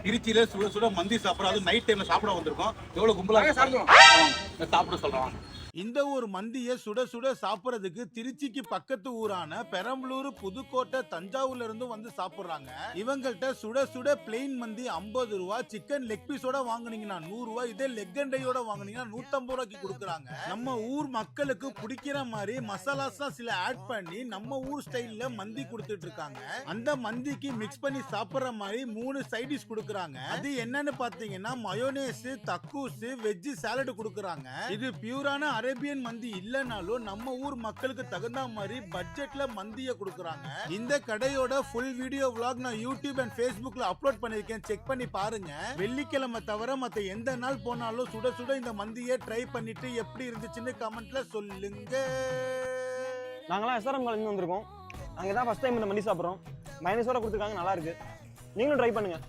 திருச்சியில சுட சுட மந்தி சாப்பிட்றோம். அது நைட் டைம்ல சாப்பிட வந்திருக்கோம். எவ்வளவு கும்பலா சாப்பிட சொல்றோம். இந்த ஒரு மந்தியை சுட சுட சாப்பிடுறதுக்கு திருச்சிக்கு பக்கத்து ஊரான பெரம்பலூர், புதுக்கோட்டை, தஞ்சாவூர்ல இருந்து வந்து சாப்பிடுறாங்க. இவங்கள்ட்ட சுட சுட பிளெயின் மந்தி 50 ரூபா, சிக்கன் லெக் பீஸோட வாங்குனீங்கன்னா 100 ரூபாய், இதே லெக் அண்டையோட வாங்குனீங்கன்னா 150 ரூபாய்க்கு கொடுக்குறாங்க. நம்ம ஊர் மக்களுக்கு பிடிக்கிற மாதிரி மசாலாஸ் சில ஆட் பண்ணி நம்ம ஊர் ஸ்டைல்ல மந்தி கொடுத்துட்டு இருக்காங்க. அந்த மந்திக்கு மிக்ஸ் பண்ணி சாப்பிடுற மாதிரி 3 சைட் டிஷ் கொடுக்குறாங்க. அது என்னன்னு பாத்தீங்கன்னா மயோனேஸ், தக்கூஸ், வெஜ் சாலட் கொடுக்குறாங்க. இது பியூரான அரேபியன் மந்தி இல்லனாலும் நம்ம ஊர் மக்களுக்கு தகுந்த மாதிரி பட்ஜெட்ல மந்தியை கொடுக்குறாங்க. இந்த கடையோட ஃபுல் வீடியோ vlog நான் யூடியூப் அண்ட் Facebookல அப்லோட் பண்ணிருக்கேன். செக் பண்ணி பாருங்க. வெள்ளிக்கிழமை தவிர மத்த எந்த நாள் போனாலும் சுட சுட இந்த மந்தியை ட்ரை பண்ணிட்டு எப்படி இருந்துச்சுன்னு கமெண்ட்ல சொல்லுங்க. நாங்களாம் எஸ்ஆர்எம் காலேஜ் வந்திருக்கோம். நாங்க தான் ஃபர்ஸ்ட் டைம் இந்த மந்தி சாப்பிட்றோம். மைனஸோட கொடுத்துருக்காங்க, நல்லா இருக்கு. நீங்களும் ட்ரை பண்ணுங்க.